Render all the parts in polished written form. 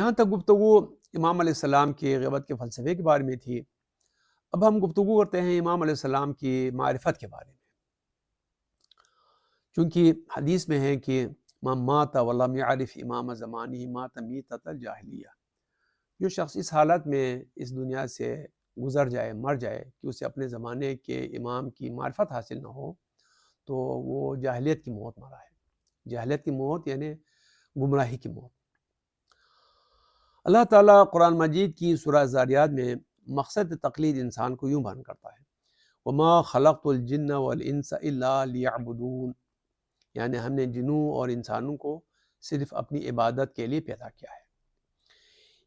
یہاں تک گفتگو امام علیہ السلام کی غیبت کے فلسفے کے بارے میں تھی. اب ہم گفتگو کرتے ہیں امام علیہ السلام کی معرفت کے بارے میں. چونکہ حدیث میں ہے کہ من مات ولم یعرف امام زمانہ مات میتۃ الجاہلیہ، جو شخص اس حالت میں اس دنیا سے گزر جائے، مر جائے کہ اسے اپنے زمانے کے امام کی معرفت حاصل نہ ہو، تو وہ جاہلیت کی موت مرا ہے. جاہلیت کی موت یعنی گمراہی کی موت. اللہ تعالیٰ قرآن مجید کی سورہ ذاریات میں مقصد تقلید انسان کو یوں بیان کرتا ہے، وَمَا خَلَقْتُ الْجِنَّ وَالْإِنسَ إِلَّا لِيَعْبُدُونَ، یعنی ہم نے جنوں اور انسانوں کو صرف اپنی عبادت کے لیے پیدا کیا ہے.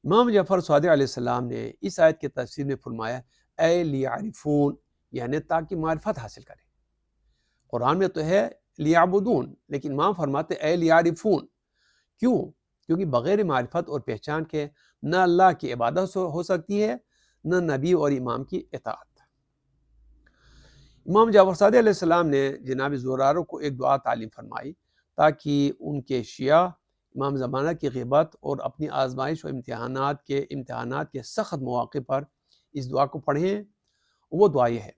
امام جعفر صادق علیہ السلام نے اس آیت کے تفسیر میں فرمایا اے لیعرفون، یعنی تاکہ معرفت حاصل کریں. قرآن میں تو ہے لیعبدون، لیکن امام فرماتے اے لیعرفون. کیوں؟ کیونکہ بغیر معرفت اور پہچان کے نہ اللہ کی عبادت ہو سکتی ہے، نہ نبی اور امام کی اطاعت. امام جعفر صادق علیہ السلام نے جناب زرارہ کو ایک دعا تعلیم فرمائی تاکہ ان کے شیعہ امام زمانہ کی غیبت اور اپنی آزمائش و امتحانات کے سخت مواقع پر اس دعا کو پڑھیں. وہ دعا یہ ہے،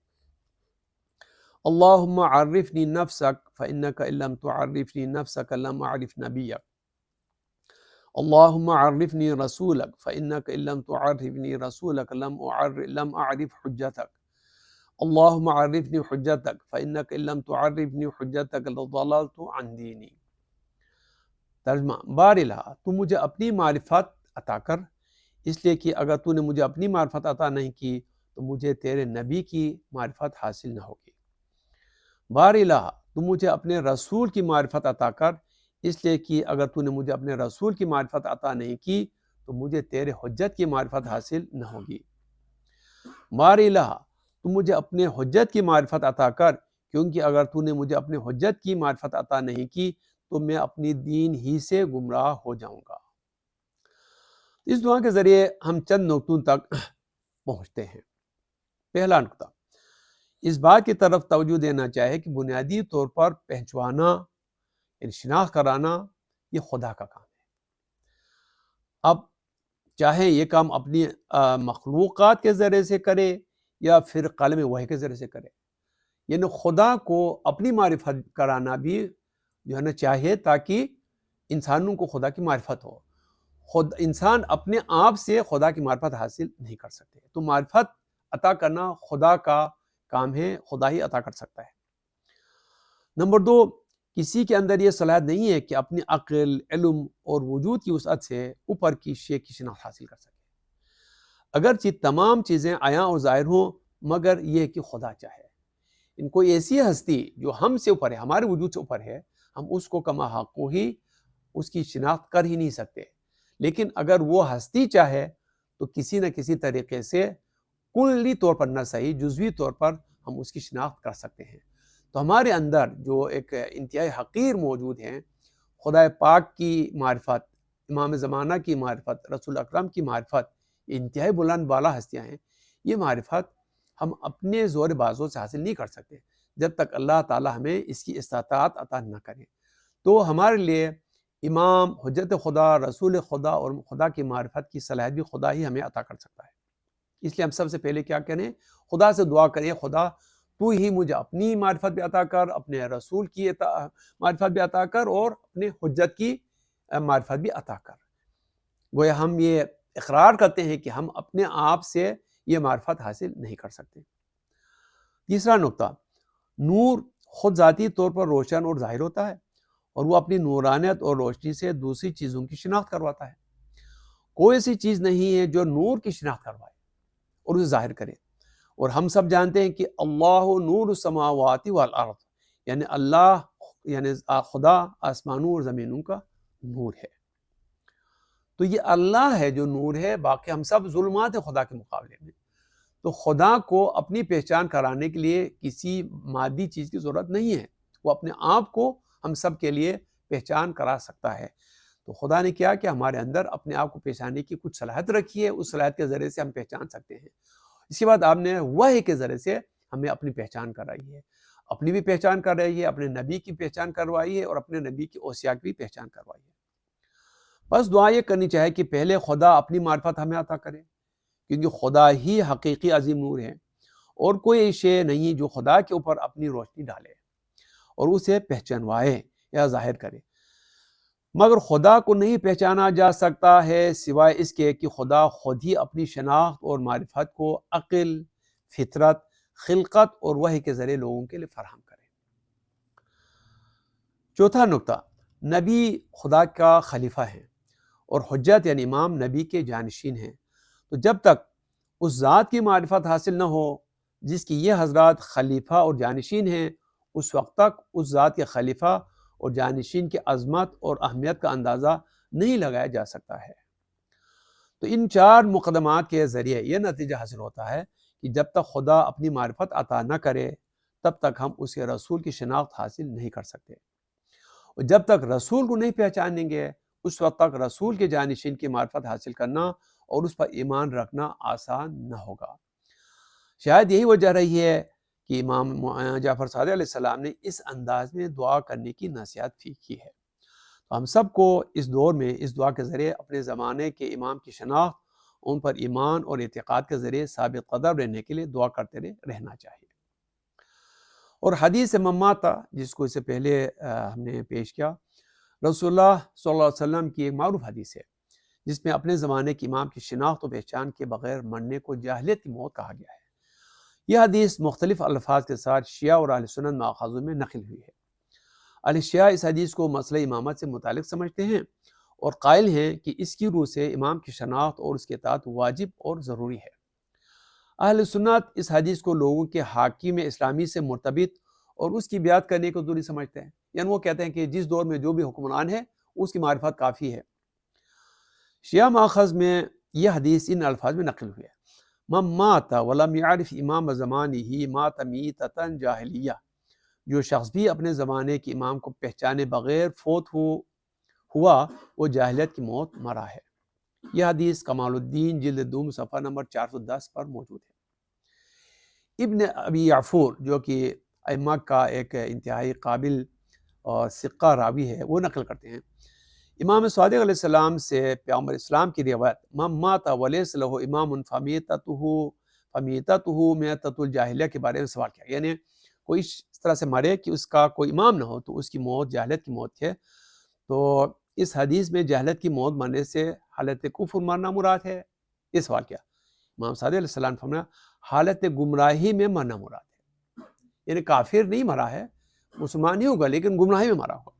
اللہم عرفنی نفسک فإنک ان لم تعرفنی نفسک لم اعرف نبیک، اللہم عرفنی رسولک فإنک ان لم تعرفنی رسولک لم اعرف حجتک، اللہم عرفنی حجتک فإنک ان لم تعرفنی حجتک لضللت عن دینی. ترجمہ، بار الہ تو مجھے اپنی معرفت عطا کر، اس لیے کہ اگر تو نے مجھے اپنی معرفت عطا نہیں کی تو مجھے تیرے نبی کی معرفت حاصل نہ ہوگی. بار الہ تو مجھے اپنے رسول کی معرفت عطا کر، اس لیے کہ اگر تو نے مجھے اپنے رسول کی معرفت عطا نہیں کی تو مجھے تیرے حجت کی معرفت حاصل نہ ہوگی. بار الہ تو مجھے اپنے حجت کی معرفت عطا کر، کیونکہ اگر تو نے مجھے اپنے حجت کی معرفت عطا نہیں کی تو میں اپنی دین ہی سے گمراہ ہو جاؤں گا. اس دعا کے ذریعے ہم چند نقطوں تک پہنچتے ہیں. پہلا نقطہ، اس بات کی طرف توجہ دینا چاہے کہ بنیادی طور پر پہچانا یعنی شناخت کرانا یہ خدا کا کام ہے. اب چاہے یہ کام اپنی مخلوقات کے ذریعے سے کرے یا پھر قلم وحی کے ذریعے سے کرے، یعنی خدا کو اپنی معرفت کرانا بھی جو ہے نا چاہیے تاکہ انسانوں کو خدا کی معرفت ہو. انسان اپنے آپ سے خدا کی معرفت حاصل نہیں کر سکتے، تو معرفت عطا کرنا خدا کا کام ہے، خدا ہی عطا کر سکتا ہے. نمبر دو، کسی کے اندر یہ صلاحیت نہیں ہے کہ اپنی عقل، علم اور وجود کی وسعت سے اوپر کی شے کی شناخت حاصل کر سکے، اگرچہ تمام چیزیں عیاں اور ظاہر ہوں، مگر یہ کہ خدا چاہے. ان کوئی ایسی ہستی جو ہم سے اوپر ہے، ہمارے وجود سے اوپر ہے، ہم اس کو کما حق ہی اس کی شناخت کر ہی نہیں سکتے. لیکن اگر وہ ہستی چاہے تو کسی نہ کسی طریقے سے کلی طور پر نہ صحیح جزوی طور پر ہم اس کی شناخت کر سکتے ہیں. تو ہمارے اندر جو ایک انتہائی حقیر موجود ہیں، خدا پاک کی معرفت، امام زمانہ کی معرفت، رسول اکرم کی معرفت، یہ انتہائی بلند بالا ہستیاں ہیں. یہ معرفت ہم اپنے زور بازو سے حاصل نہیں کر سکتے جب تک اللہ تعالی ہمیں اس کی استطاعت عطا نہ کرے. تو ہمارے لیے امام، حجت خدا، رسول خدا اور خدا کی معرفت کی صلاحیت بھی خدا ہی ہمیں عطا کر سکتا ہے. اس لیے ہم سب سے پہلے کیا کریں؟ خدا سے دعا کریں، خدا تو ہی مجھے اپنی معرفت بھی عطا کر، اپنے رسول کی معرفت بھی عطا کر اور اپنے حجت کی معرفت بھی عطا کر. گویا ہم یہ اقرار کرتے ہیں کہ ہم اپنے آپ سے یہ معرفت حاصل نہیں کر سکتے. تیسرا نقطہ، نور خود ذاتی طور پر روشن اور ظاہر ہوتا ہے اور وہ اپنی نورانیت اور روشنی سے دوسری چیزوں کی شناخت کرواتا ہے. کوئی ایسی چیز نہیں ہے جو نور کی شناخت کروائے اور اسے ظاہر کرے. اور ہم سب جانتے ہیں کہ اللہ نور السماوات والارض، یعنی اللہ یعنی خدا آسمانوں اور زمینوں کا نور ہے. تو یہ اللہ ہے جو نور ہے، باقی ہم سب ظلمات ہیں خدا کے مقابلے میں. تو خدا کو اپنی پہچان کرانے کے لیے کسی مادی چیز کی ضرورت نہیں ہے، وہ اپنے آپ کو ہم سب کے لیے پہچان کرا سکتا ہے. تو خدا نے کیا کہ ہمارے اندر اپنے آپ کو پہچاننے کی کچھ صلاحیت رکھی ہے، اس صلاحیت کے ذریعے سے ہم پہچان سکتے ہیں. اس کے بعد آپ نے وحی کے ذریعے سے ہمیں اپنی پہچان کرائی ہے، اپنی بھی پہچان کر رہی ہے، اپنے نبی کی پہچان کروائی ہے اور اپنے نبی کی اوصیاء کی بھی پہچان کروائی ہے. بس دعا یہ کرنی چاہے کہ پہلے خدا اپنی معرفت ہمیں عطا کرے، کیونکہ خدا ہی حقیقی عظیم نور ہے، اور کوئی شے نہیں جو خدا کے اوپر اپنی روشنی ڈالے اور اسے پہچانوائے یا ظاہر کرے، مگر خدا کو نہیں پہچانا جا سکتا ہے سوائے اس کے کہ خدا خود ہی اپنی شناخت اور معرفت کو عقل، فطرت، خلقت اور وحی کے ذریعے لوگوں کے لیے فراہم کرے۔ چوتھا نکتہ، نبی خدا کا خلیفہ ہیں اور حجت یعنی امام نبی کے جانشین ہیں، تو جب تک اس ذات کی معرفت حاصل نہ ہو جس کی یہ حضرات خلیفہ اور جانشین ہیں، اس وقت تک اس ذات کے خلیفہ اور جانشین کی عظمت اور اہمیت کا اندازہ نہیں لگایا جا سکتا ہے۔ تو ان چار مقدمات کے ذریعے یہ نتیجہ حاصل ہوتا ہے کہ جب تک خدا اپنی معرفت عطا نہ کرے تب تک ہم اس کے رسول کی شناخت حاصل نہیں کر سکتے، اور جب تک رسول کو نہیں پہچانیں گے اس وقت تک رسول کے جانشین کی معرفت حاصل کرنا اور اس پر ایمان رکھنا آسان نہ ہوگا۔ شاید یہی وجہ رہی ہے کہ امام جعفر صادق علیہ السلام نے اس انداز میں دعا کرنے کی نصیحت بھی کی ہے۔ تو ہم سب کو اس دور میں اس دعا کے ذریعے اپنے زمانے کے امام کی شناخت، ان پر ایمان اور اعتقاد کے ذریعے ثابت قدم رہنے کے لیے دعا کرتے رہنا چاہیے۔ اور حدیث مماتا جس کو اس سے پہلے ہم نے پیش کیا، رسول اللہ صلی اللہ علیہ وسلم کی ایک معروف حدیث ہے جس میں اپنے زمانے کے امام کی شناخت و پہچان کے بغیر مرنے کو جاہلیت کی موت کہا گیا ہے۔ یہ حدیث مختلف الفاظ کے ساتھ شیعہ اور اہل سنت ماخذوں میں نقل ہوئی ہے۔ اہل شیعہ اس حدیث کو مسئلہ امامت سے متعلق سمجھتے ہیں اور قائل ہیں کہ اس کی روح سے امام کی شناخت اور اس کے اطاعت واجب اور ضروری ہے۔ اہل سنت اس حدیث کو لوگوں کے حاکم اسلامی سے مرتبط اور اس کی بیعت کرنے کو ضروری سمجھتے ہیں، یعنی وہ کہتے ہیں کہ جس دور میں جو بھی حکمران ہے اس کی معرفت کافی ہے۔ شیعہ ماخذ میں یہ حدیث ان الفاظ میں نقل ہوئی ہے: من مات ولم يعرف امام زمانہ مات میتۃ جاہلیہ، جو شخص بھی اپنے زمانے کے امام کو پہچانے بغیر فوت ہوا وہ جاہلیت کی موت مرا ہے۔ یہ حدیث کمال الدین جلد دوم صفحہ نمبر 410 پر موجود ہے۔ ابن ابی یعفور جو کہ ائمہ کا ایک انتہائی قابل اور ثقہ راوی ہے، وہ نقل کرتے ہیں امام صادق علیہ السلام سے پیغمبر اسلام کی روایت: من مات ولیس لہ امام فمیتتہ میتۃ الجاہلیہ کے بارے میں سوال کیا، یعنی کوئی اس طرح سے مرے کہ اس کا کوئی امام نہ ہو تو اس کی موت جاہلیت کی موت ہے۔ تو اس حدیث میں جاہلیت کی موت مرنے سے حالت کفر مرنا مراد ہے؟ یہ سوال کیا؟ امام صادق علیہ السلام نے فرمایا حالت گمراہی میں مرنا مراد ہے، یعنی کافر نہیں مرا ہے، مسلمان نہیں ہوگا لیکن گمراہی میں مرا ہوگا۔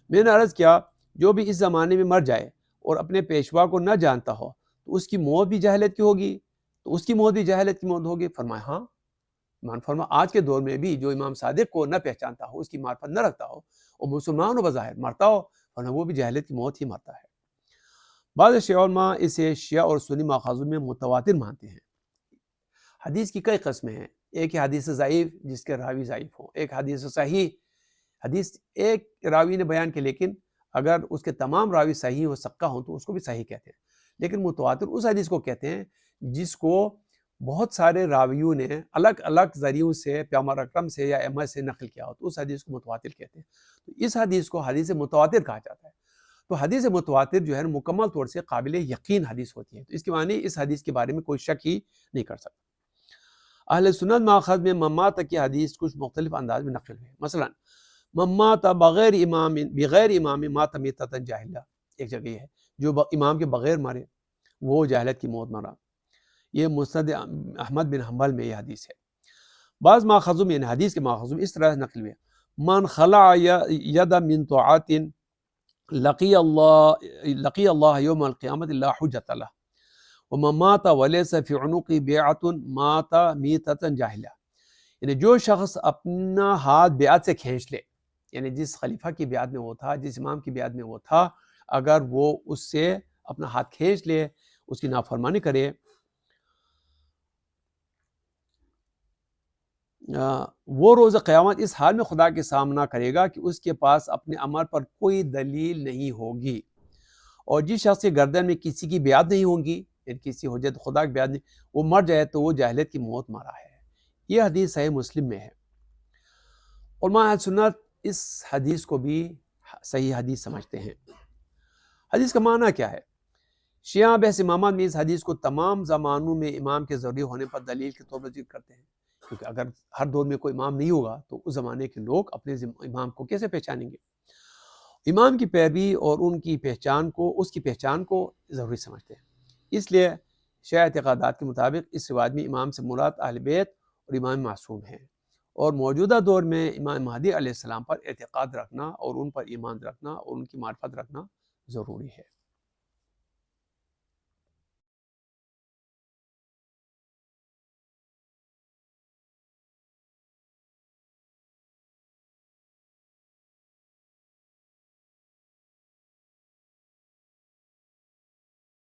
میں نے عرض کیا جو بھی اس زمانے میں مر جائے اور اپنے پیشوا کو نہ جانتا ہو تو اس کی موت بھی جاہلیت کی ہوگی؟ تو اس کی موت بھی جاہلیت کی موت ہوگی؟ فرمایا ہاں۔ آج کے دور میں بھی جو امام صادق کو نہ پہچانتا ہو، اس کی معرفت نہ رکھتا ہو اور مسلمان ہو بظاہر مرتا ہو، ورنہ وہ بھی جاہلیت کی موت ہی مرتا ہے۔ بعض شیعہ علماء اسے شیعہ اور سنی ماخذوں میں متواتر مانتے ہیں۔ حدیث کی کئی قسمیں ہیں، ایک حدیث ضعیف جس کے راوی ضعیف ہوں، ایک حدیث صحیح، حدیث ایک راوی نے بیان کی لیکن اگر اس کے تمام راوی صحیح ہو سکہ ہوں تو اس کو بھی صحیح کہتے ہیں۔ لیکن متواتر اس حدیث کو کہتے ہیں جس کو بہت سارے راویوں نے الگ الگ ذریعوں سے پیغمبر اکرم سے یا ائمہ سے نقل کیا ہو تو اس حدیث کو متواتر کہتے ہیں۔ تو اس حدیث کو حدیث متواتر کہا جاتا ہے۔ تو حدیث متواتر جو ہے مکمل طور سے قابل یقین حدیث ہوتی ہے، تو اس کے معنی اس حدیث کے بارے میں کوئی شک ہی نہیں کر سکتا۔ اہل سنت ماخذ میں ممات کی حدیث کچھ مختلف انداز میں نقل ہوئی، مثلا ممات بغیر امام مات میتۃ جاہلیہ، ایک جگہ یہ ہے جو امام کے بغیر مرے وہ جاہلیت کی موت مرا، یہ مسند احمد بن حنبل میں یہ حدیث ہے۔ بعض ماخذوں میں حدیث کے ماخذوں میں اس طرح نقل ہوئے: من خلع ید من طاعت لقی اللہ یوم القیامت لا حجۃ لہ ومن مات ولیس فی عنقہ بیعۃ مات میتۃ جاہلیہ، یعنی جو شخص اپنا ہاتھ بیعت سے کھینچ لے، یعنی جس خلیفہ کی بیعت میں وہ تھا، جس امام کی بیعت میں وہ تھا، اگر وہ اس سے اپنا ہاتھ کھینچ لے، اس کی نافرمانی کرے، وہ روز قیامت اس حال میں خدا کے سامنا کرے گا کہ اس کے پاس اپنے عمل پر کوئی دلیل نہیں ہوگی، اور جس شخص کے گردن میں کسی کی بیعت نہیں ہوگی، یعنی کسی حجت خدا کی بیعت نہیں، وہ مر جائے تو وہ جاہلیت کی موت مرا ہے۔ یہ حدیث صحیح مسلم میں ہے۔ علماء اہل سنت اس حدیث کو بھی صحیح حدیث سمجھتے ہیں۔ حدیث کا معنی کیا ہے؟ شیعہ بحث امامت میں اس حدیث کو تمام زمانوں میں امام کے ضروری ہونے پر دلیل کے طور پر ذکر کرتے ہیں، کیونکہ اگر ہر دور میں کوئی امام نہیں ہوگا تو اس زمانے کے لوگ اپنے امام کو کیسے پہچانیں گے؟ امام کی پیروی اور اس کی پہچان کو ضروری سمجھتے ہیں۔ اس لیے شیعہ اعتقادات کے مطابق اس روایت میں امام سے مراد اہل بیت اور امام معصوم ہیں، اور موجودہ دور میں امام مہدی علیہ السلام پر اعتقاد رکھنا اور ان پر ایمان رکھنا اور ان کی معرفت رکھنا ضروری ہے۔